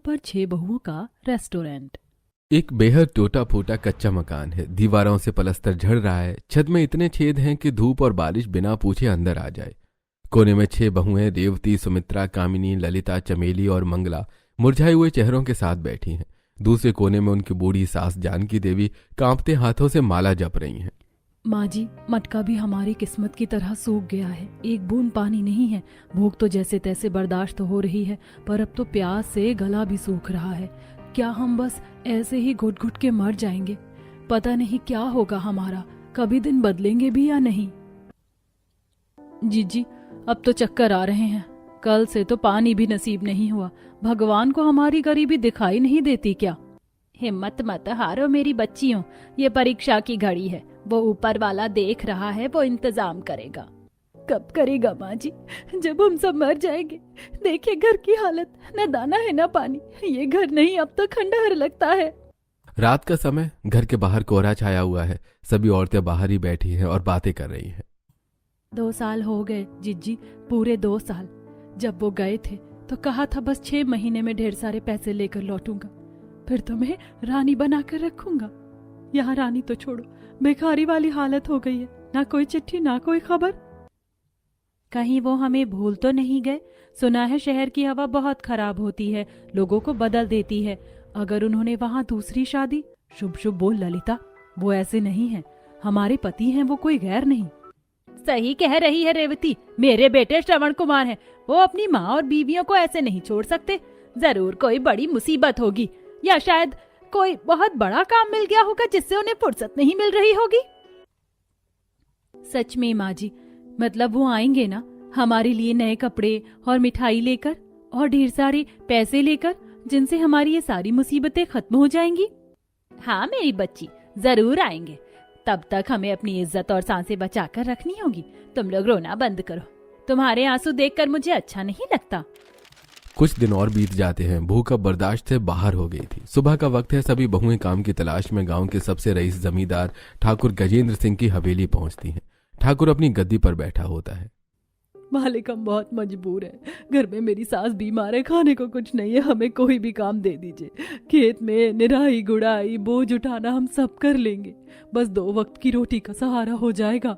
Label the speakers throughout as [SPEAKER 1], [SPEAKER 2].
[SPEAKER 1] पर 6 बहुओं का रेस्टोरेंट।
[SPEAKER 2] एक बेहद टूटा फूटा कच्चा मकान है। दीवारों से पलस्तर झड़ रहा है। छत में इतने छेद हैं कि धूप और बारिश बिना पूछे अंदर आ जाए। कोने में 6 बहुएं रेवती, सुमित्रा, कामिनी, ललिता, चमेली और मंगला मुरझाए हुए चेहरों के साथ बैठी हैं। दूसरे कोने में उनकी बूढ़ी सास जानकी देवी कांपते हाथों से माला जप रही हैं।
[SPEAKER 1] माँ जी, मटका भी हमारी किस्मत की तरह सूख गया है। एक बूंद पानी नहीं है। भूख तो जैसे तैसे बर्दाश्त हो रही है, पर अब तो प्यास से गला भी सूख रहा है। क्या हम बस ऐसे ही घुट घुट के मर जाएंगे? पता नहीं क्या होगा हमारा, कभी दिन बदलेंगे भी या नहीं। जीजी, अब तो चक्कर आ रहे हैं। कल से तो पानी भी नसीब नहीं हुआ। भगवान को हमारी गरीबी दिखाई नहीं देती क्या? हिम्मत मत हारो मेरी बच्चियों, ये परीक्षा की घड़ी है। वो ऊपर वाला देख रहा है, वो इंतजाम करेगा। कब करेगा माँ जी? जब हम सब मर जाएंगे। देखिए घर की हालत, न दाना है न पानी। ये घर नहीं, अब तो खंडहर लगता है।
[SPEAKER 2] रात का समय, घर के बाहर कोहरा छाया हुआ है। सभी औरतें बाहर ही बैठी हैं और बातें कर रही हैं।
[SPEAKER 1] 2 साल हो गए जिज्जी, पूरे 2 साल। जब वो गए थे तो कहा था बस 6 महीने में ढेर सारे पैसे लेकर लौटूंगा, फिर तुम्हें रानी बनाकर रखूंगा। यहाँ रानी तो छोड़ो, भिखारी वाली हालत हो गई है। ना कोई चिट्ठी ना कोई खबर। कहीं वो हमें भूल तो नहीं गए? सुना है शहर की हवा बहुत खराब होती है, लोगों को बदल देती है। अगर उन्होंने वहाँ दूसरी शादी। शुभ शुभ बोल ललिता, वो ऐसे नहीं है। हमारे पति हैं, वो कोई गैर नहीं। सही कह रही है रेवती, मेरे बेटे श्रवण कुमार हैं। वो अपनी माँ और बीवियों को ऐसे नहीं छोड़ सकते। जरूर कोई बड़ी मुसीबत होगी, या शायद कोई बहुत बड़ा काम मिल गया होगा जिससे उन्हें फुर्सत नहीं मिल रही होगी। सच में माँ जी, मतलब वो आएंगे ना हमारे लिए नए कपड़े और मिठाई लेकर और ढेर सारे पैसे लेकर, जिनसे हमारी ये सारी मुसीबतें खत्म हो जाएंगी। हाँ मेरी बच्ची, जरूर आएंगे। तब तक हमें अपनी इज्जत और सांसें बचाकर रखनी होगी। तुम लोग रोना बंद करो। तुम्हारे आंसू देखकर मुझे अच्छा नहीं लगता।
[SPEAKER 2] कुछ दिन और बीत जाते हैं। भूख अब बर्दाश्त से बाहर हो गई थी। सुबह का वक्त है। सभी बहुएं काम की तलाश में गांव के सबसे रईस जमींदार ठाकुर गजेंद्र सिंह की हवेली पहुंचती हैं। ठाकुर अपनी गद्दी पर बैठा होता है।
[SPEAKER 1] मालिक, हम बहुत मजबूर हैं। घर में मेरी सास बीमार है, खाने को कुछ नहीं है। हमें कोई भी काम दे दीजिए। खेत में निराई गुड़ाई बोझ उठाना हम सब कर लेंगे। बस 2 वक्त की रोटी का सहारा हो जाएगा।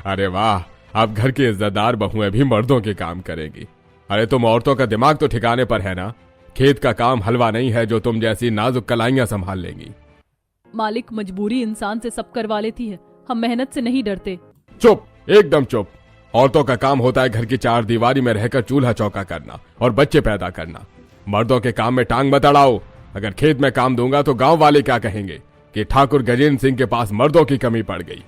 [SPEAKER 3] अरे वाह, अब घर की इज्जतदार बहुएं भी मर्दों के काम करेंगी। अरे तुम औरतों का दिमाग तो ठिकाने पर है ना? खेत का काम हलवा नहीं है जो तुम जैसी नाजुक कलाइयां संभाल लेंगी।
[SPEAKER 1] मालिक, मजबूरी इंसान से सब करवा लेती है। हम मेहनत से नहीं डरते।
[SPEAKER 3] चुप, एकदम चुप। औरतों का काम होता है घर की 4 दीवारी में रहकर चूल्हा चौका करना और बच्चे पैदा करना। मर्दों के काम में टांग मत अड़ाओ। अगर खेत में काम दूंगा तो गांव वाले क्या कहेंगे कि ठाकुर गजेंद्र सिंह के पास मर्दों की कमी पड़ गई।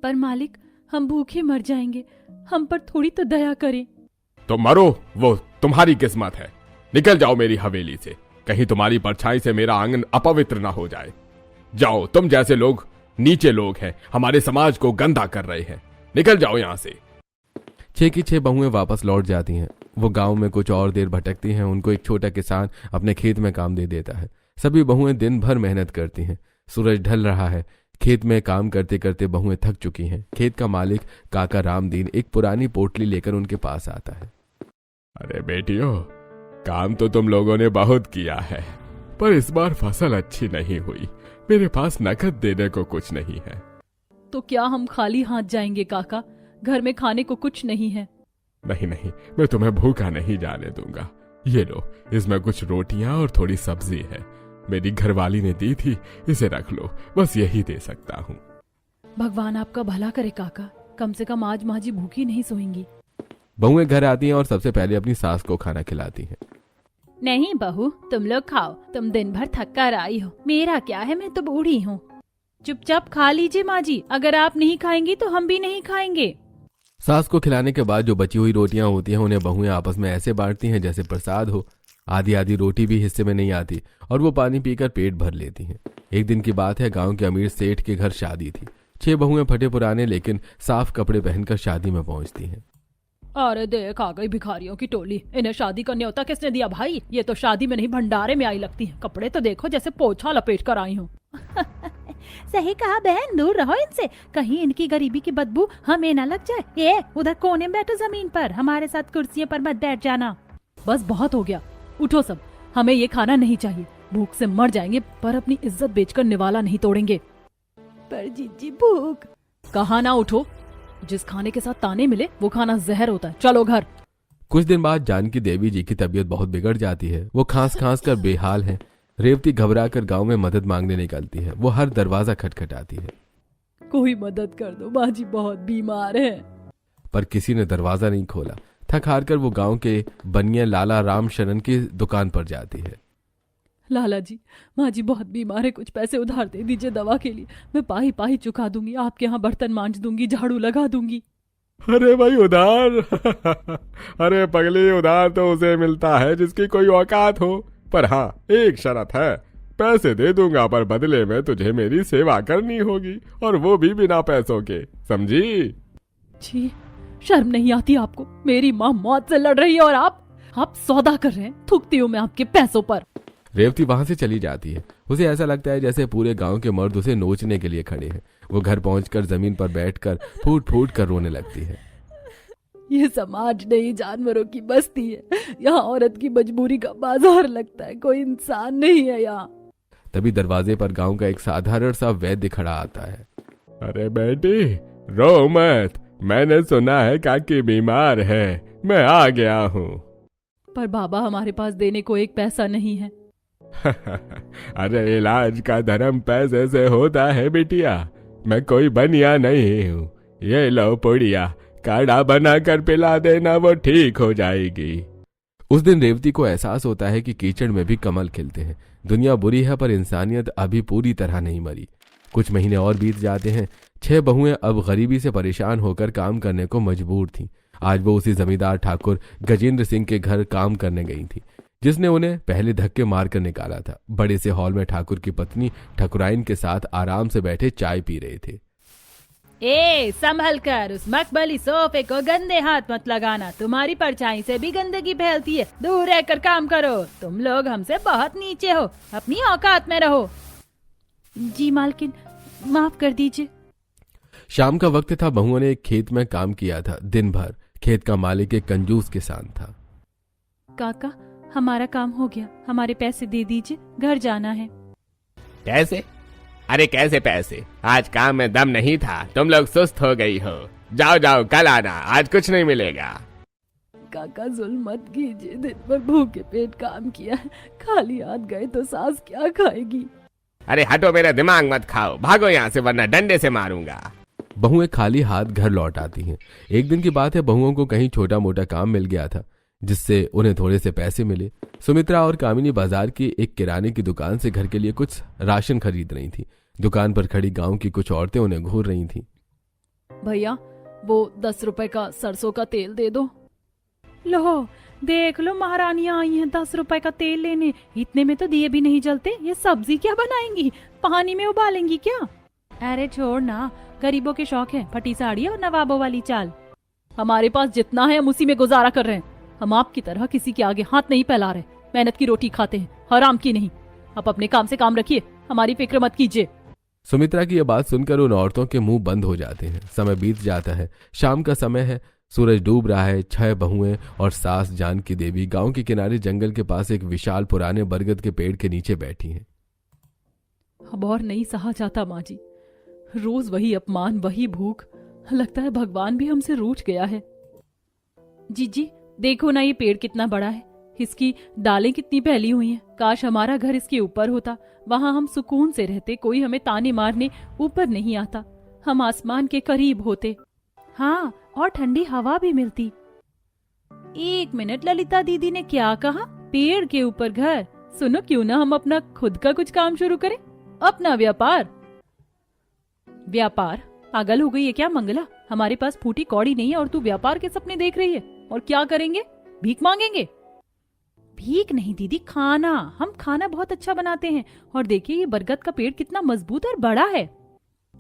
[SPEAKER 1] पर मालिक, हम भूखे मर जाएंगे। हम पर थोड़ी तो दया करें।
[SPEAKER 3] तो मरो, वो तुम्हारी किस्मत है। निकल जाओ मेरी हवेली से, कहीं तुम्हारी परछाई से मेरा आंगन अपवित्र ना हो जाए। जाओ, तुम जैसे लोग नीचे लोग हैं, हमारे समाज को गंदा कर रहे हैं। निकल जाओ यहाँ से।
[SPEAKER 2] 6 की 6 बहुएं वापस लौट जाती हैं। वो गांव में कुछ और देर भटकती हैं। उनको एक छोटा किसान अपने खेत में काम दे देता है। सभी बहुएं दिन भर मेहनत करती हैं। सूरज ढल रहा है। खेत में काम करते करते बहुएं थक चुकी हैं। खेत का मालिक काका रामदीन एक पुरानी पोटली लेकर उनके पास आता है।
[SPEAKER 3] अरे बेटियों, काम तो तुम लोगों ने बहुत किया है, पर इस बार फसल अच्छी नहीं हुई। मेरे पास नकद देने को कुछ नहीं है।
[SPEAKER 1] तो क्या हम खाली हाथ जाएंगे काका? घर में खाने को कुछ नहीं है।
[SPEAKER 3] नहीं नहीं, मैं तुम्हें भूखा नहीं जाने दूंगा। ये लो, इसमें कुछ रोटियां और थोड़ी सब्जी है। मेरी घरवाली ने दी थी, इसे रख लो। बस यही दे सकता हूँ।
[SPEAKER 1] भगवान आपका भला करे काका। कम से कम आज माँ जी भूखी नहीं सोएंगी।
[SPEAKER 2] बहुएं घर आती हैं और सबसे पहले अपनी सास को खाना खिलाती हैं।
[SPEAKER 1] नहीं बहू, तुम लोग खाओ। तुम दिन भर थक कर आई हो। मेरा क्या है, मैं तो बूढ़ी हूँ। चुपचाप खा लीजिए माँ जी। अगर आप नहीं खाएंगी तो हम भी नहीं खाएंगे।
[SPEAKER 2] सास को खिलाने के बाद जो बची हुई रोटियां होती हैं उन्हें बहुएं आपस में ऐसे बांटती हैं जैसे प्रसाद हो। आधी आधी रोटी भी हिस्से में नहीं आती और वो पानी पीकर पेट भर लेती हैं। एक दिन की बात है, गांव के अमीर सेठ के घर शादी थी। 6 बहुएं फटे पुराने लेकिन साफ कपड़े पहनकर शादी में पहुंचती हैं।
[SPEAKER 1] अरे देख, आ गई भिखारियों की टोली। इन्हें शादी का न्योता किसने दिया भाई? ये तो शादी में नहीं भंडारे में आई लगती है। कपड़े तो देखो जैसे पोछा लपेट कर आई हूँ। सही कहा बहन, दूर रहो इनसे। कहीं इनकी गरीबी की बदबू हमें न लग जाए। ये उधर कोने में बैठो जमीन पर, हमारे साथ कुर्सियों पर मत बैठ जाना। बस बहुत हो गया। उठो सब, हमें ये खाना नहीं चाहिए। भूख से मर जाएंगे पर अपनी इज्जत बेचकर निवाला नहीं तोड़ेंगे। पर जीजी भूख। कहा ना उठो, जिस खाने के साथ ताने मिले वो खाना जहर होता है। चलो घर।
[SPEAKER 2] कुछ दिन बाद जानकी देवी जी की तबीयत बहुत बिगड़ जाती है। वो खांस खांस कर बेहाल है। रेवती घबरा कर गाँव में मदद मांगने निकलती है। वो हर दरवाजा खटखटाती है,
[SPEAKER 1] कोई मदद कर दो, माँ जी बहुत बीमार है।
[SPEAKER 2] पर किसी ने दरवाजा नहीं खोला। थक हार कर वो गांव के बनिया लाला राम शरण की दुकान पर जाती है।
[SPEAKER 1] लाला जी, माँ जी बहुत बीमार है, कुछ पैसे उधार दे दीजिए दवा के लिए। मैं पाही पाही चुका दूंगी, आपके यहाँ बर्तन मांज दूंगी, झाड़ू लगा दूंगी।
[SPEAKER 3] अरे भाई उधार अरे पगली, उधार तो उसे मिलता है जिसकी कोई औकात हो। पर हाँ, एक शर्त है, पैसे दे दूंगा पर बदले में तुझे मेरी सेवा करनी होगी, और वो भी बिना पैसों के, समझी?
[SPEAKER 1] छी, शर्म नहीं आती आपको? मेरी माँ मौत से लड़ रही है और आप सौदा कर रहे हैं। थूकती हूँ मैं आपके पैसों पर।
[SPEAKER 2] रेवती वहां से चली जाती है। उसे ऐसा लगता है जैसे पूरे गांव के मर्द उसे नोचने के लिए खड़े हैं। वो घर पहुंचकर जमीन पर बैठकर फूट फूट कर रोने लगती है।
[SPEAKER 1] ये समाज नहीं, जानवरों की बस्ती है। यहाँ औरत की मजबूरी का बाजार लगता है, कोई इंसान नहीं है यहाँ।
[SPEAKER 2] तभी दरवाजे पर गांव का एक साधारण सा वैद्य खड़ा आता है।
[SPEAKER 3] अरे बेटी, रो मत, मैंने सुना है काकी बीमार है, मैं आ गया हूँ।
[SPEAKER 1] पर बाबा, हमारे पास देने को एक पैसा नहीं है।
[SPEAKER 3] अरे इलाज का धर्म पैसे से होता है बिटिया, मैं कोई बनिया नहीं हूँ। ये लो पुड़िया, काढ़ा बनाकर पिला देना, वो ठीक हो जाएगी।
[SPEAKER 2] उस दिन रेवती को एहसास होता है कि कीचड़ में भी कमल खिलते हैं। दुनिया बुरी है पर इंसानियत अभी पूरी तरह नहीं मरी। कुछ महीने और बीत जाते हैं। 6 बहुएं अब गरीबी से परेशान होकर काम करने को मजबूर थीं। आज वो उसी जमींदार ठाकुर गजेंद्र सिंह के घर काम करने गई थी, जिसने उन्हें पहले धक्के मारकर निकाला था। बड़े से हॉल में ठाकुर की पत्नी ठकुराइन के साथ आराम से बैठे चाय पी रहे थे।
[SPEAKER 1] ए, संभल कर, उस मखमली सोफे को गंदे हाथ मत लगाना। तुम्हारी परछाई से भी गंदगी फैलती है। दूर रहकर काम करो। तुम लोग हमसे बहुत नीचे हो, अपनी औकात में रहो। जी मालकिन, माफ कर दीजिए।
[SPEAKER 2] शाम का वक्त था। बहुओं ने एक खेत में काम किया था। दिन भर खेत का मालिक एक कंजूस किसान था।
[SPEAKER 1] काका, हमारा काम हो गया, हमारे पैसे दे दीजिए, घर जाना है।
[SPEAKER 3] पैसे? अरे कैसे पैसे? आज काम में दम नहीं था, तुम लोग सुस्त हो गई हो। जाओ जाओ, कल आना, आज कुछ नहीं मिलेगा।
[SPEAKER 1] काका जुल्म मत कीजिए, दिन भर भूखे पेट काम किया है, खाली हाथ गए तो सास क्या खाएगी।
[SPEAKER 3] अरे हटो, मेरा दिमाग मत खाओ, भागो यहाँ से वरना डंडे से मारूंगा।
[SPEAKER 2] बहुएं खाली हाथ घर लौट आती हैं। एक दिन की बात है, बहुओं को कहीं छोटा मोटा काम मिल गया था जिससे उन्हें थोड़े से पैसे मिले। सुमित्रा और कामिनी बाजार की एक किराने की दुकान से घर के लिए कुछ राशन खरीद रही थी। दुकान पर खड़ी गांव की कुछ औरतें उन्हें घूर रही थीं।
[SPEAKER 1] भैया, वो 10 रुपए का सरसों का तेल दे दो। लो देख लो, महारानियां आई हैं 10 रुपए का तेल लेने। इतने में तो दिए भी नहीं जलते। ये सब्जी क्या बनाएंगी, पानी में उबालेंगी क्या? अरे छोड़ ना, गरीबों के शौक है, फटी साड़ी और नवाबों वाली चाल। हमारे पास जितना है हम उसी में गुजारा कर रहे हैं। हम आपकी तरह किसी के आगे हाथ नहीं फैला रहे। मेहनत की रोटी खाते हैं, हराम की नहीं। आप अपने काम से काम रखिए, हमारी फिक्र मत कीजिए।
[SPEAKER 2] सुमित्रा की यह बात सुनकर उन औरतों के मुंह बंद हो जाते हैं। समय बीत जाता है। शाम का समय है, सूरज डूब रहा है। 6 बहुएं और सास जानकी देवी गांव के किनारे जंगल के पास एक विशाल पुराने बरगद के पेड़ के नीचे बैठी हैं।
[SPEAKER 1] अब और नहीं सहा जाता माँ जी, रोज वही अपमान, वही भूख। लगता है भगवान भी हमसे रूठ गया है। जीजी देखो ना, ये पेड़ कितना बड़ा है, इसकी डालें कितनी फैली हुई हैं। काश हमारा घर इसके ऊपर होता, वहां हम सुकून से रहते, कोई हमें ताने मारने ऊपर नहीं आता। हम आसमान के करीब होते। हाँ, और ठंडी हवा भी मिलती। 1 मिनट, ललिता दीदी ने क्या कहा? पेड़ के ऊपर घर? सुनो, क्यों ना हम अपना खुद का कुछ काम शुरू करें, अपना व्यापार। व्यापार? पागल हो गई है क्या मंगला? हमारे पास फूटी कौड़ी नहीं है और तू व्यापार के सपने देख रही है। और क्या करेंगे? भीख मांगेंगे? भीख नहीं दीदी, खाना। हम खाना बहुत अच्छा बनाते हैं। और देखिए ये बरगद का पेड़ कितना मजबूत और बड़ा है।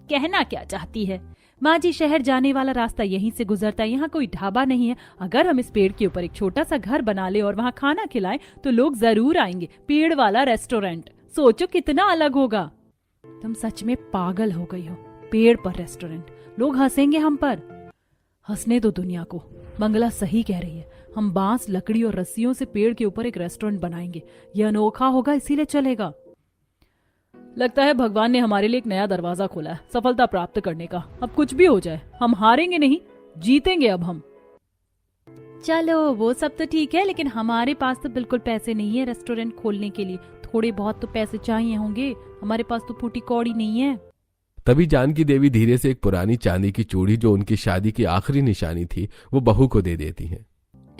[SPEAKER 1] कहना क्या चाहती है? माँ जी, शहर जाने वाला रास्ता यहीं से गुजरता है, यहाँ कोई ढाबा नहीं है। अगर हम इस पेड़ के ऊपर एक छोटा सा घर बना ले और वहाँ खाना खिलाएं तो लोग जरूर आएंगे। पेड़ वाला रेस्टोरेंट, सोचो कितना अलग होगा। तुम सच में पागल हो गई हो। पेड़ पर रेस्टोरेंट, लोग हंसेंगे हम पर। हंसने दो दुनिया को। मंगला सही कह रही है, हम बांस, लकड़ी और रस्सियों से पेड़ के ऊपर एक रेस्टोरेंट बनाएंगे। यह अनोखा होगा, इसीलिए चलेगा। लगता है भगवान ने हमारे लिए एक नया दरवाजा खोला है सफलता प्राप्त करने का। अब कुछ भी हो जाए हम हारेंगे नहीं, जीतेंगे अब हम। चलो वो सब तो ठीक है, लेकिन हमारे पास तो बिल्कुल पैसे नहीं है रेस्टोरेंट खोलने के लिए। थोड़े बहुत तो पैसे चाहिए होंगे, हमारे पास तो फूटी कौड़ी नहीं है।
[SPEAKER 2] तभी जानकी देवी धीरे से एक पुरानी चांदी की चूड़ी जो उनकी शादी की आखिरी निशानी थी वो बहू को दे देती हैं।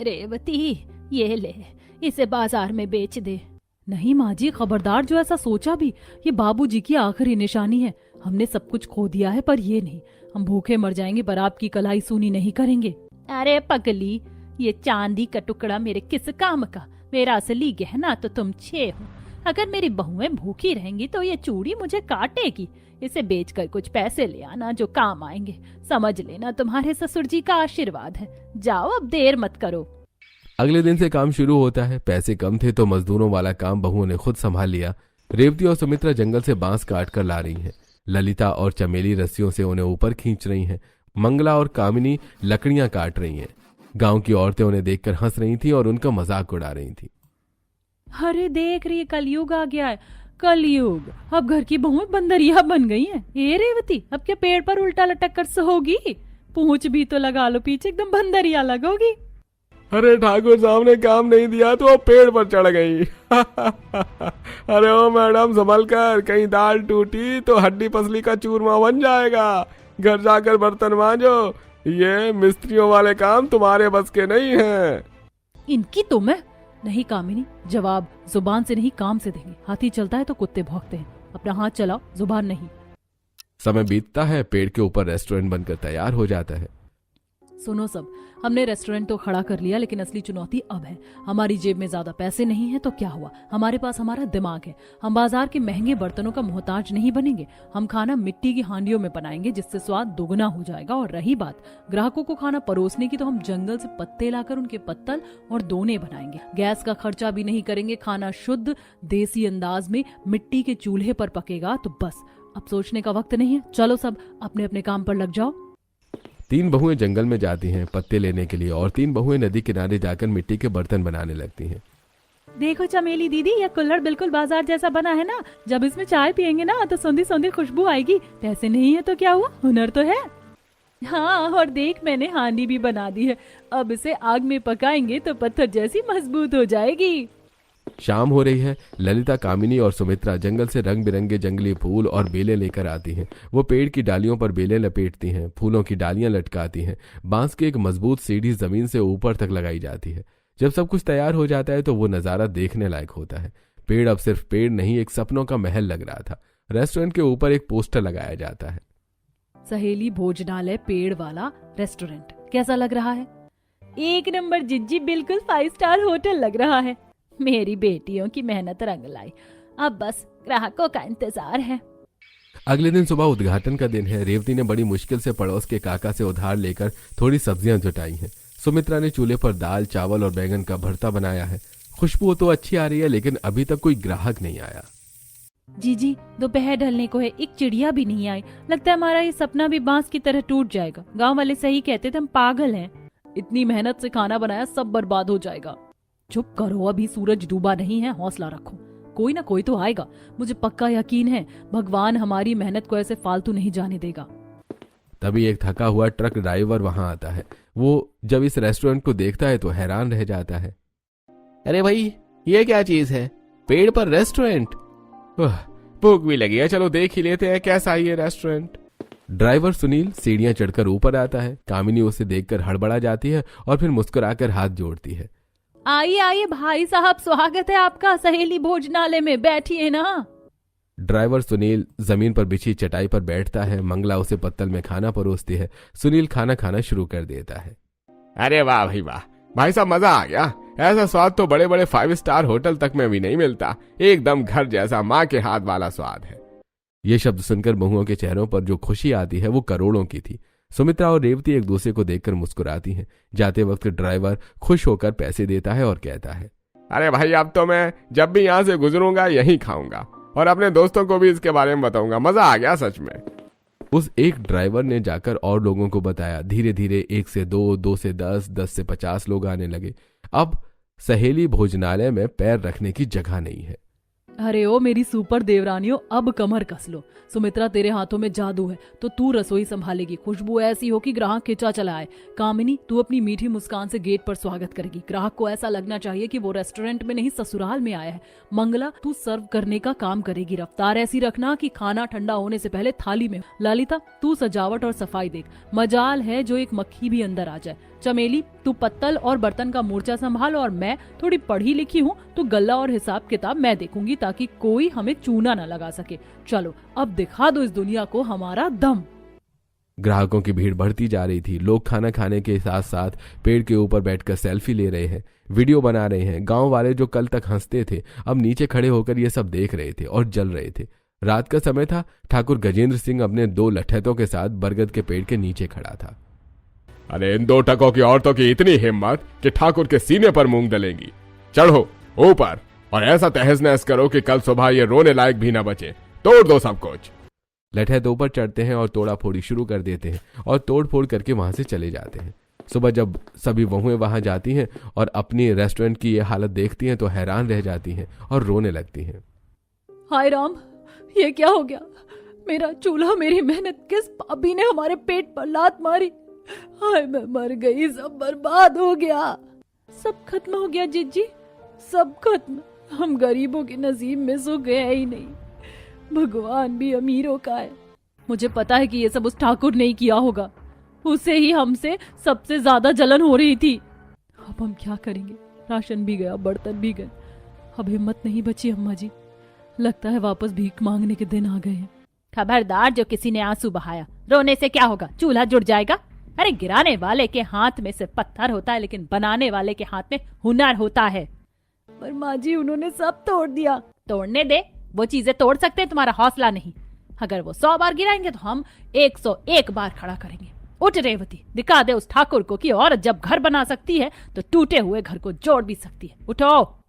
[SPEAKER 1] रेवती, ये ले, इसे बाजार में बेच दे। नहीं माँ जी, खबरदार, जो ऐसा सोचा भी, ये बाबूजी की आखिरी निशानी है। हमने सब कुछ खो दिया है पर ये नहीं, हम भूखे मर जाएंगे पर आपकी कलाई सूनी नहीं करेंगे। अरे पगली, ये चांदी का टुकड़ा मेरे किस काम का? मेरा असली गहना तो तुम 6 हो। अगर मेरी बहुएं भूखी रहेंगी तो ये चूड़ी मुझे काटेगी। इसे बेचकर कुछ पैसे ले आना जो काम आएंगे। समझ लेना तुम्हारे ससुर जी का आशीर्वाद है। जाओ, अब देर मत करो।
[SPEAKER 2] अगले दिन से काम शुरू होता है। पैसे कम थे तो मजदूरों वाला काम बहुओं ने खुद संभाल लिया। रेवती और सुमित्रा जंगल से बांस काट कर ला रही हैं। ललिता और चमेली रस्सियों से उन्हें ऊपर खींच रही हैं। मंगला और कामिनी लकड़ियां काट रही हैं। गांव की औरतें उन्हें देखकर हंस रही थीं और उनका मजाक उड़ा रही थीं।
[SPEAKER 1] अरे देख रही है, कलयुग आ गया है, कलयुग। अब घर की बहुएं बंदरिया बन गई हैं। ए रेवती, अब क्या पेड़ पर उल्टा लटक कर सोगी? पूंछ भी तो लगा लो पीछे, एकदम बंदरिया लगोगी।
[SPEAKER 3] अरे ठाकुर साहब ने काम नहीं दिया तो वो पेड़ पर चढ़ गई। अरे ओ मैडम संभल कर, कहीं दाल टूटी तो हड्डी पसली का चूरमा बन जाएगा। घर जाकर बर्तन मांजो, ये मिस्त्रियों वाले काम तुम्हारे बस के नहीं हैं।
[SPEAKER 1] इनकी तो मैं नहीं कामिनी, जवाब जुबान से नहीं काम से देंगे। हाथी चलता है तो कुत्ते भौंकते हैं। अपना हाथ चलाओ, जुबान नहीं।
[SPEAKER 2] समय बीतता है, पेड़ के ऊपर रेस्टोरेंट बनकर तैयार हो जाता है।
[SPEAKER 1] सुनो सब, हमने रेस्टोरेंट तो खड़ा कर लिया, लेकिन असली चुनौती अब है। हमारी जेब में ज्यादा पैसे नहीं है तो क्या हुआ, हमारे पास हमारा दिमाग है। हम बाजार के महंगे बर्तनों का मोहताज नहीं बनेंगे। हम खाना मिट्टी की हांडियों में बनाएंगे जिससे स्वाद दोगुना हो जाएगा। और रही बात ग्राहकों को खाना परोसने की, तो हम जंगल से पत्ते लाकर उनके पत्तल और दोने बनाएंगे। गैस का खर्चा भी नहीं करेंगे। खाना शुद्ध देसी अंदाज में मिट्टी के चूल्हे पर पकेगा। तो बस अब सोचने का वक्त नहीं है। चलो सब अपने अपने काम पर लग जाओ।
[SPEAKER 2] 3 बहुएं जंगल में जाती हैं पत्ते लेने के लिए और 3 बहुएं नदी किनारे जाकर मिट्टी के बर्तन बनाने लगती हैं।
[SPEAKER 1] देखो चमेली दीदी, यह कुल्हड़ बिल्कुल बाजार जैसा बना है ना। जब इसमें चाय पियेंगे ना तो सौंधी सौंधी खुशबू आएगी। पैसे नहीं है तो क्या हुआ, हुनर तो है। हाँ, और देख मैंने हांडी भी बना दी है। अब इसे आग में पकाएंगे तो पत्थर जैसी मजबूत हो जाएगी।
[SPEAKER 2] शाम हो रही है। ललिता, कामिनी और सुमित्रा जंगल से रंग बिरंगे जंगली फूल और बेलें लेकर आती हैं। वो पेड़ की डालियों पर बेलें लपेटती हैं, फूलों की डालियां लटकाती हैं। बांस की एक मजबूत सीढ़ी जमीन से ऊपर तक लगाई जाती है। जब सब कुछ तैयार हो जाता है तो वो नजारा देखने लायक होता है। पेड़ अब सिर्फ पेड़ नहीं, एक सपनों का महल लग रहा था। रेस्टोरेंट के ऊपर एक पोस्टर लगाया जाता है,
[SPEAKER 1] सहेली भोजनालय पेड़ वाला रेस्टोरेंट। कैसा लग रहा है? 1 नंबर जिज्जी, बिल्कुल 5 स्टार होटल लग रहा है। मेरी बेटियों की मेहनत रंग लाई। अब बस ग्राहकों का इंतजार है।
[SPEAKER 2] अगले दिन सुबह उद्घाटन का दिन है। रेवती ने बड़ी मुश्किल से पड़ोस के काका से उधार लेकर थोड़ी सब्जियां जुटाई हैं। सुमित्रा ने चूल्हे पर दाल, चावल और बैंगन का भरता बनाया है। खुशबू तो अच्छी आ रही है, लेकिन अभी तक कोई ग्राहक नहीं आया।
[SPEAKER 1] जी, दोपहर ढलने को है, एक चिड़िया भी नहीं आई। लगता है हमारा ये सपना भी बांस की तरह टूट जाएगा। गांव वाले सही कहते थे, हम पागल हैं। इतनी मेहनत से खाना बनाया, सब बर्बाद हो जाएगा। चुप करो, अभी सूरज डूबा नहीं है, हौसला रखो, कोई ना कोई तो आएगा। मुझे पक्का यकीन है भगवान हमारी मेहनत को ऐसे फालतू नहीं जाने देगा।
[SPEAKER 2] तभी एक थका हुआ ट्रक ड्राइवर वहां आता है। वो जब इस रेस्टोरेंट को देखता है तो हैरान रह जाता है।
[SPEAKER 3] अरे भाई, ये क्या चीज है? पेड़ पर रेस्टोरेंट? भूख भी लगी है, चलो देख ही लेते हैं कैसा है ये रेस्टोरेंट।
[SPEAKER 2] ड्राइवर सुनील सीढ़ियां चढ़कर ऊपर आता है। कामिनी उसे देखकर हड़बड़ा जाती है और फिर मुस्कुराकर हाथ जोड़ती है।
[SPEAKER 1] आइए आइए भाई साहब, स्वागत है आपका सहेली भोजनालय में, बैठिए ना।
[SPEAKER 2] ड्राइवर सुनील जमीन पर बिछी चटाई पर बैठता है। मंगला उसे पत्तल में खाना परोसती है। सुनील खाना खाना शुरू कर देता है।
[SPEAKER 3] अरे वाह भाई वाह, भाई साहब मजा आ गया। ऐसा स्वाद तो बड़े बड़े 5 स्टार होटल तक में भी नहीं मिलता। एकदम घर जैसा, माँ के हाथ वाला स्वाद है।
[SPEAKER 2] ये शब्द सुनकर बहुओं के चेहरों पर जो खुशी आती है वो करोड़ों की थी। सुमित्रा और रेवती एक दूसरे को देखकर मुस्कुराती हैं। जाते वक्त ड्राइवर खुश होकर पैसे देता है और कहता है,
[SPEAKER 3] अरे भाई, अब तो मैं जब भी यहाँ से गुजरूंगा यहीं खाऊंगा और अपने दोस्तों को भी इसके बारे में बताऊंगा। मजा आ गया सच में।
[SPEAKER 2] उस एक ड्राइवर ने जाकर और लोगों को बताया। धीरे धीरे 1 से 2, 2 से 10, 10 से 50 लोग आने लगे। अब सहेली भोजनालय में पैर रखने की जगह नहीं है।
[SPEAKER 1] अरे ओ मेरी सुपर देवरानियों, अब कमर कस लो। सुमित्रा, तेरे हाथों में जादू है तो तू रसोई संभालेगी। खुशबू ऐसी हो कि ग्राहक खिंचा चला आए। कामिनी, तू अपनी मीठी मुस्कान से गेट पर स्वागत करेगी। ग्राहक को ऐसा लगना चाहिए कि वो रेस्टोरेंट में नहीं ससुराल में आया है। मंगला, तू सर्व करने का काम करेगी। रफ्तार ऐसी रखना कि खाना ठंडा होने से पहले थाली में। ललिता, तू सजावट और सफाई देख। मजाल है जो एक मक्खी भी अंदर आ जाए। चमेली, तू पत्तल और बर्तन का मोर्चा संभाल और मैं थोड़ी पढ़ी लिखी हूँ तो गल्ला और हिसाब किताब मैं देखूंगी ताकि कोई हमें चूना न लगा सके। चलो अब दिखा दो इस दुनिया को हमारा दम।
[SPEAKER 2] ग्राहकों की भीड़ बढ़ती जा रही थी। लोग खाना खाने के साथ साथ पेड़ के ऊपर बैठकर सेल्फी ले रहे हैं, वीडियो बना रहे हैं। गांव वाले जो कल तक हंसते थे अब नीचे खड़े होकर ये सब देख रहे थे और जल रहे थे। रात का समय था। ठाकुर गजेंद्र सिंह अपने 2 लठैतों के साथ बरगद के पेड़ के नीचे खड़ा था।
[SPEAKER 3] अरे इन 2 टकों की औरतों की इतनी हिम्मत कि ठाकुर के सीने पर मूंग डलेंगी। चढ़ो ऊपर और ऐसा तहस नहस करो कि कल सुबह ये रोने लायक भी ना बचे। तोड़ दो सब कुछ।
[SPEAKER 2] लठैत ऊपर चढ़ते हैं और तोड़ा फोड़ी शुरू कर देते हैं और तोड़ फोड़ करके वहां से चले जाते हैं। सुबह जब सभी बहुएं वहां जाती हैं और अपनी रेस्टोरेंट की ये हालत देखती हैं तो हैरान रह जाती हैं और रोने लगती हैं।
[SPEAKER 1] हाय राम, ये क्या हो गया? मेरा चूल्हा, मेरी मेहनत, किस पापी ने हमारे पेट पर लात मारी? हाय मैं मर गई, सब बर्बाद हो गया। सब खत्म हो गया जिज्जी, सब खत्म। हम गरीबों के नसीब में सुख गया ही नहीं। भगवान भी अमीरों का है। मुझे पता है कि ये सब उस ठाकुर ने ही किया होगा। उसे ही हमसे सबसे ज्यादा जलन हो रही थी। अब हम क्या करेंगे? राशन भी गया, बर्तन भी गए। अब हिम्मत नहीं बची अम्मा जी। लगता है वापस भीख मांगने के दिन आ गए हैं। खबरदार, जो किसी ने आंसू बहाया, रोने से क्या होगा? चूल्हा जुड़ जाएगा। अरे गिराने वाले के हाथ में सिर्फ पत्थर होता है लेकिन बनाने वाले के हाथ में हुनर होता है। पर माँ जी, उन्होंने सब तोड़ दिया। तोड़ने दे, वो चीजें तोड़ सकते हैं, तुम्हारा हौसला नहीं। अगर वो 100 बार गिराएंगे तो हम 101 बार खड़ा करेंगे। उठ रेवती, दिखा दे उस ठाकुर को कि औरत जब घर बना सकती है तो टूटे हुए घर को जोड़ भी सकती है। उठो।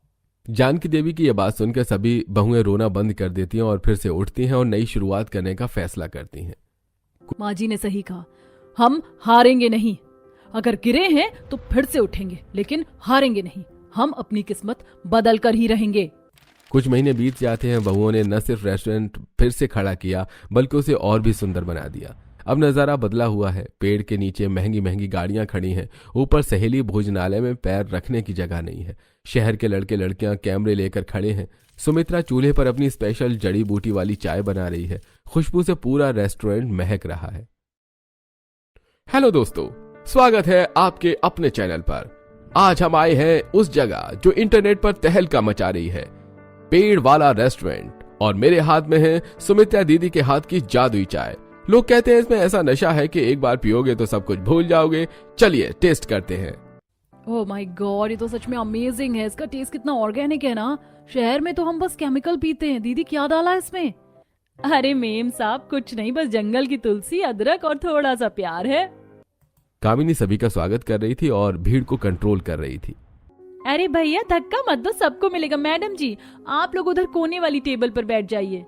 [SPEAKER 2] जानकी देवी की यह बात सुनकर सभी बहुएं रोना बंद कर देती हैं और फिर से उठती हैं और नई शुरुआत करने का फैसला करती हैं।
[SPEAKER 1] माँ जी ने सही कहा, हम हारेंगे नहीं। अगर गिरे हैं तो फिर से उठेंगे, लेकिन हारेंगे नहीं। हम अपनी किस्मत बदल कर ही रहेंगे।
[SPEAKER 2] कुछ महीने बीत जाते हैं। बहुओं ने न सिर्फ रेस्टोरेंट फिर से खड़ा किया बल्कि उसे और भी सुंदर बना दिया। अब नजारा बदला हुआ है। पेड़ के नीचे महंगी महंगी गाड़ियां खड़ी हैं। ऊपर सहेली भोजनालय में पैर रखने की जगह नहीं है। शहर के लड़के लड़कियां कैमरे लेकर खड़े हैं। सुमित्रा चूल्हे पर अपनी स्पेशल जड़ी बूटी वाली चाय बना रही है। खुशबू से पूरा रेस्टोरेंट महक रहा है।
[SPEAKER 3] हेलो दोस्तों, स्वागत है आपके अपने चैनल पर। आज हम आए हैं उस जगह जो इंटरनेट पर तहलका मचा रही है, पेड़ वाला रेस्टोरेंट। और मेरे हाथ में है सुमित्रा दीदी के हाथ की जादुई चाय। लोग कहते हैं इसमें ऐसा नशा है कि एक बार पियोगे तो सब कुछ भूल जाओगे। चलिए टेस्ट करते हैं।
[SPEAKER 1] ओह माय गॉड, ये तो सच में अमेजिंग है। इसका टेस्ट कितना ऑर्गेनिक है ना। शहर में तो हम बस केमिकल पीते हैं। दीदी क्या डाला इसमें? अरे मेम साहब, कुछ नहीं, बस जंगल की तुलसी, अदरक और थोड़ा सा प्यार है।
[SPEAKER 2] कामिनी सभी का स्वागत कर रही थी और भीड़ को कंट्रोल कर रही थी।
[SPEAKER 1] अरे भैया धक्का मत दो, सबको मिलेगा। मैडम जी, आप लोग उधर कोने वाली टेबल पर बैठ जाइए।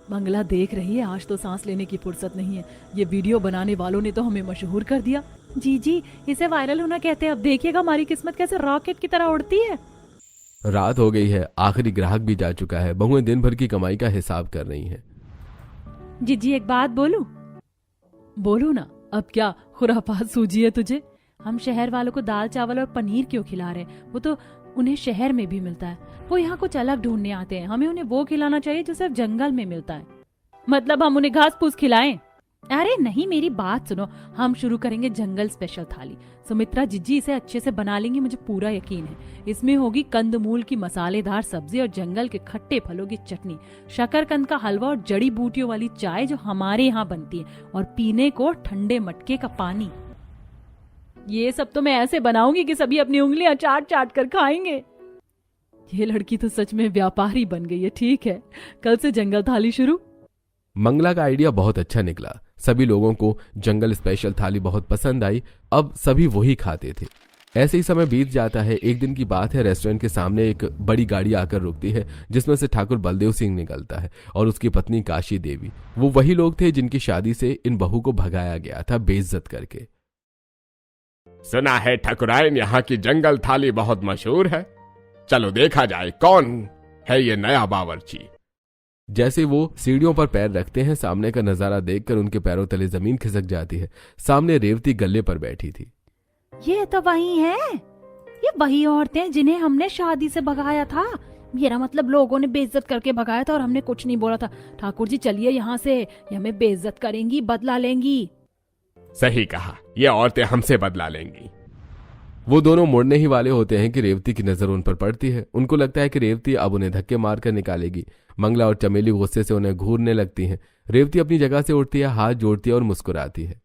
[SPEAKER 1] मंगला देख रही है, आज तो सांस लेने की फुर्सत नहीं है। ये वीडियो बनाने वालों ने तो हमें मशहूर कर दिया। जी, इसे वायरल होना कहते हैं। अब देखिएगा हमारी किस्मत कैसे रॉकेट की तरह उड़ती है।
[SPEAKER 2] रात हो गई है। आखिरी ग्राहक भी जा चुका है। बहुएं दिन भर की कमाई का हिसाब कर रही हैं।
[SPEAKER 1] जी एक बात बोलूं? बोलो ना। अब क्या खुरापात सूझी है तुझे? हम शहर वालों को दाल चावल और पनीर क्यों खिला रहे? वो तो उन्हें शहर में भी मिलता है। वो यहाँ कुछ अलग ढूंढने आते हैं। हमें उन्हें वो खिलाना चाहिए जो सिर्फ जंगल में मिलता है। मतलब हम उन्हें घास फूस खिलाएं? अरे नहीं, मेरी बात सुनो। हम शुरू करेंगे जंगल स्पेशल थाली। सुमित्रा जिज्जी इसे अच्छे से बना लेंगी, मुझे पूरा यकीन है। इसमें होगी कंदमूल की मसालेदार सब्जी और जंगल के खट्टे फलों की चटनी, शकरकंद का हलवा और जड़ी बूटियों वाली चाय जो हमारे यहाँ बनती है, और पीने को ठंडे मटके का पानी। ये सब तो मैं ऐसे बनाऊंगी कि सभी अपनी उंगलियां चाट चाट कर खाएंगे। ये लड़की तो सच में व्यापारी बन गई है। ठीक है, कल से जंगल थाली शुरू।
[SPEAKER 2] मंगला का आइडिया बहुत अच्छा निकला। सभी लोगों को जंगल स्पेशल थाली बहुत पसंद आई। अब सभी वही खाते थे। ऐसे ही समय बीत जाता है। एक दिन की बात है, रेस्टोरेंट के सामने एक बड़ी गाड़ी आकर रुकती है जिसमें से ठाकुर बलदेव सिंह निकलता है और उसकी पत्नी काशी देवी। वो वही लोग थे जिनकी शादी से इन बहू को भगाया गया था बेइज्जत करके।
[SPEAKER 3] सुना है ठकुराइन यहाँ की जंगल थाली बहुत मशहूर है, चलो देखा जाए कौन है ये नया बावर्ची।
[SPEAKER 2] जैसे वो सीढ़ियों पर पैर रखते हैं, सामने का नजारा देखकर उनके पैरों तले जमीन खिसक जाती है। सामने रेवती गल्ले पर बैठी थी।
[SPEAKER 1] ये तो वही है, ये वही औरतें जिन्हें हमने शादी से भगाया था। मेरा मतलब लोगों ने बेइज्जत करके भगाया था और हमने कुछ नहीं बोला था। ठाकुर जी चलिए यहाँ से, ये हमें बेइज्जत करेंगी, बदला लेंगी।
[SPEAKER 3] सही कहा, ये औरतें हमसे बदला लेंगी।
[SPEAKER 2] वो दोनों मुड़ने ही वाले होते हैं कि रेवती की नजर उन पर पड़ती है। उनको लगता है कि रेवती अब उन्हें धक्के मारकर निकालेगी। मंगला और चमेली गुस्से से उन्हें घूरने लगती हैं। रेवती अपनी जगह से उठती है, हाथ जोड़ती है और मुस्कुराती है।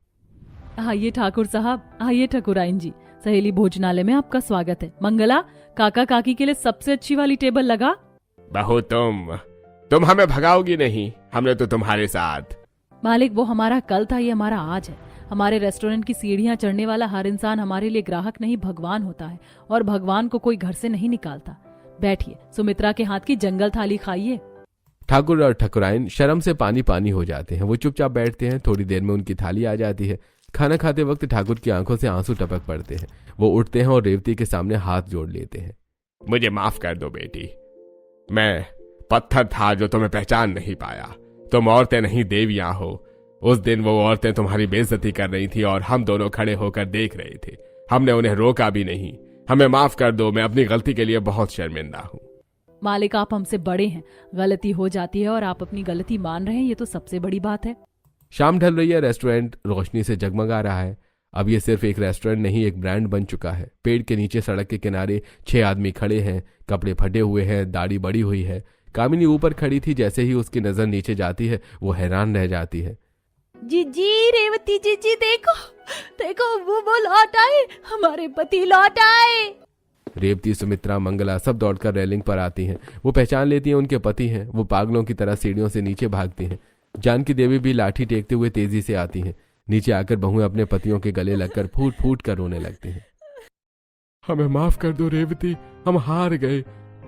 [SPEAKER 1] आइए ठाकुर साहब, आइए ठकुराइन जी, सहेली भोजनालय में आपका स्वागत है। मंगला, काका काकी के लिए सबसे अच्छी वाली टेबल लगा।
[SPEAKER 3] बहू तुम हमें भगाओगी नहीं, हमने तो तुम्हारे साथ।
[SPEAKER 1] मालिक, वो हमारा कल था, ये हमारा आज है। हमारे रेस्टोरेंट की सीढ़ियां चढ़ने वाला हर इंसान हमारे लिए ग्राहक नहीं भगवान होता है, और भगवान को कोई घर से नहीं निकालता। बैठिए, सुमित्रा के हाथ की जंगल थाली खाइए।
[SPEAKER 2] ठाकुर और ठकुराइन शर्म से पानी पानी हो जाते हैं। वो चुपचाप बैठते हैं। थोड़ी देर में उनकी थाली आ जाती है। खाना खाते वक्त ठाकुर की आंखों से आंसू टपक पड़ते हैं। वो उठते हैं और रेवती के सामने हाथ जोड़ लेते हैं।
[SPEAKER 3] मुझे माफ कर दो बेटी, मैं पत्थर था जो तुम्हें पहचान नहीं पाया। तुम औरतें नहीं देवियां हो। उस दिन वो औरतें तुम्हारी बेइज्जती कर रही थी और हम दोनों खड़े होकर देख रहे थे। हमने उन्हें रोका भी नहीं। हमें माफ कर दो, मैं अपनी गलती के लिए बहुत शर्मिंदा हूँ।
[SPEAKER 1] मालिक, आप हमसे बड़े हैं, गलती हो जाती है और आप अपनी गलती मान रहे हैं, ये तो सबसे बड़ी बात है।
[SPEAKER 2] शाम ढल रही है। रेस्टोरेंट रोशनी से जगमगा रहा है। अब ये सिर्फ एक रेस्टोरेंट नहीं, एक ब्रांड बन चुका है। पेड़ के नीचे सड़क के किनारे 6 आदमी खड़े हैं। कपड़े फटे हुए हैं, दाढ़ी बड़ी हुई है। कामिनी ऊपर खड़ी थी। जैसे ही उसकी नजर नीचे जाती है वो हैरान रह जाती है।
[SPEAKER 1] जीजी, रेवती जीजी, देखो देखो, वो लौट आए, हमारे पति लौट आए।
[SPEAKER 2] रेवती, सुमित्रा, मंगला सब दौड़कर रेलिंग पर आती हैं। वो पहचान लेती हैं उनके पति हैं। वो पागलों की तरह सीढ़ियों से नीचे भागती हैं। जानकी देवी भी लाठी टेकते हुए तेजी से आती हैं। नीचे आकर बहुएं अपने पतियों के गले लगकर फूट फूट कर रोने लगती हैं।
[SPEAKER 3] हमें माफ कर दो रेवती, हम हार गए।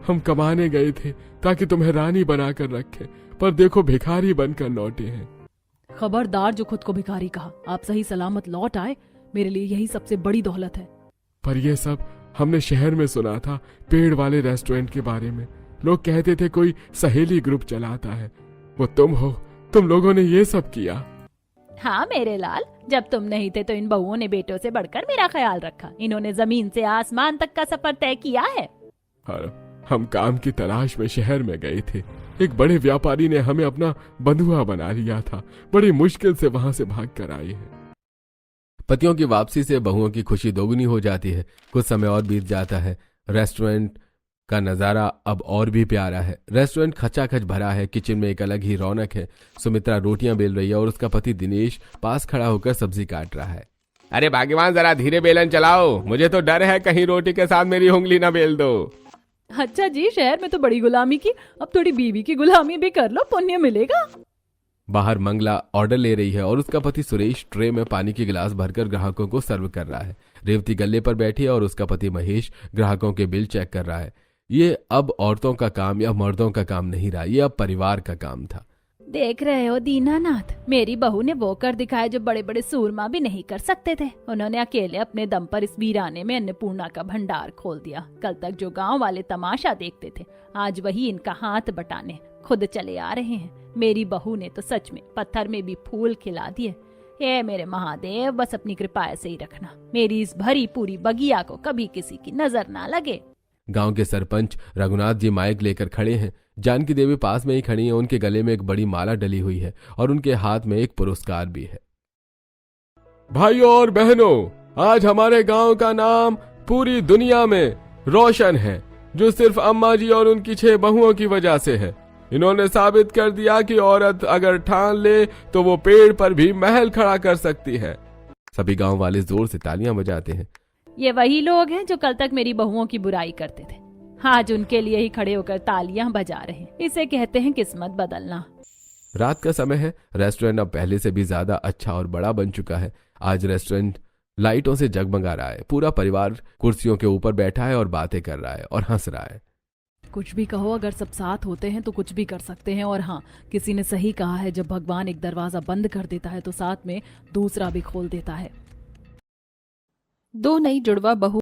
[SPEAKER 3] हम कमाने गए थे ताकि तुम्हें रानी बनाकर रखे, पर देखो भिखारी बनकर लौटे हैं।
[SPEAKER 1] खबरदार जो खुद को भिखारी कहा। आप सही सलामत लौट आए, मेरे लिए यही सबसे बड़ी दौलत है।
[SPEAKER 3] पर यह सब हमने शहर में सुना था, पेड़ वाले रेस्टोरेंट के बारे में। लोग कहते थे कोई सहेली ग्रुप चलाता है। वो तुम हो, तुम लोगों ने ये सब किया।
[SPEAKER 1] हाँ मेरे लाल, जब तुम नहीं थे तो इन बहुओं ने बेटों से बढ़कर मेरा ख्याल रखा। इन्होंने जमीन से आसमान तक का सफर तय किया है।
[SPEAKER 3] हम काम की तलाश में शहर में गए थे। एक बड़े व्यापारी ने हमें अपना बंधुआ बना लिया था। बड़ी मुश्किल से वहां से भाग कर आए हैं।
[SPEAKER 2] पतियों की वापसी से बहुओं की खुशी दोगुनी हो जाती है। कुछ समय और बीत जाता है। रेस्टोरेंट का नजारा अब और भी प्यारा है। रेस्टोरेंट खचाखच भरा है। किचन में एक अलग ही रौनक है। सुमित्रा रोटियां बेल रही है और उसका पति दिनेश पास खड़ा होकर सब्जी काट रहा है।
[SPEAKER 3] अरे भाग्यवान, जरा धीरे बेलन चलाओ, मुझे तो डर है कहीं रोटी के साथ मेरी उंगली ना बेल दो।
[SPEAKER 1] अच्छा जी, शहर में तो बड़ी गुलामी की, अब थोड़ी बीवी की गुलामी भी कर लो, पुण्य मिलेगा।
[SPEAKER 2] बाहर मंगला ऑर्डर ले रही है और उसका पति सुरेश ट्रे में पानी के गिलास भरकर ग्राहकों को सर्व कर रहा है। रेवती गल्ले पर बैठी है और उसका पति महेश ग्राहकों के बिल चेक कर रहा है। ये अब औरतों का काम या मर्दों का काम नहीं रहा, ये अब परिवार का काम था।
[SPEAKER 1] देख रहे हो दीनानाथ, मेरी बहू ने वो कर दिखाया जो बड़े बड़े सूरमा भी नहीं कर सकते थे। उन्होंने अकेले अपने दम पर इस वीराने में अन्नपूर्णा का भंडार खोल दिया। कल तक जो गांव वाले तमाशा देखते थे, आज वही इनका हाथ बटाने खुद चले आ रहे हैं। मेरी बहू ने तो सच में पत्थर में भी फूल खिला दिए। हे मेरे महादेव, बस अपनी कृपा ऐसे ही रखना, मेरी इस भरी पूरी बगिया को कभी किसी की नजर ना लगे।
[SPEAKER 2] गांव के सरपंच रघुनाथ जी माइक लेकर खड़े हैं। जानकी देवी पास में ही खड़ी है। उनके गले में एक बड़ी माला डली हुई है और उनके हाथ में एक पुरस्कार भी है।
[SPEAKER 3] भाइयों और बहनों, आज हमारे गांव का नाम पूरी दुनिया में रोशन है, जो सिर्फ अम्मा जी और उनकी 6 बहुओं की वजह से है। इन्होंने साबित कर दिया कि औरत अगर ठान ले तो वो पेड़ पर भी महल खड़ा कर सकती है।
[SPEAKER 2] सभी गांव वाले जोर से तालियां बजाते हैं।
[SPEAKER 1] ये वही लोग हैं जो कल तक मेरी बहुओं की बुराई करते थे, आज उनके लिए ही खड़े होकर तालियां बजा रहे हैं। इसे कहते हैं किस्मत बदलना।
[SPEAKER 2] रात का समय है। रेस्टोरेंट अब पहले से भी ज्यादा अच्छा और बड़ा बन चुका है। आज रेस्टोरेंट लाइटों से जगमगा रहा है। पूरा परिवार कुर्सियों के ऊपर बैठा है और बातें कर रहा है और हंस रहा है।
[SPEAKER 1] कुछ भी कहो, अगर सब साथ होते हैं तो कुछ भी कर सकते हैं। और हाँ, किसी ने सही कहा है, जब भगवान एक दरवाजा बंद कर देता है तो साथ में दूसरा भी खोल देता है।
[SPEAKER 4] दो नई जुड़वा बहू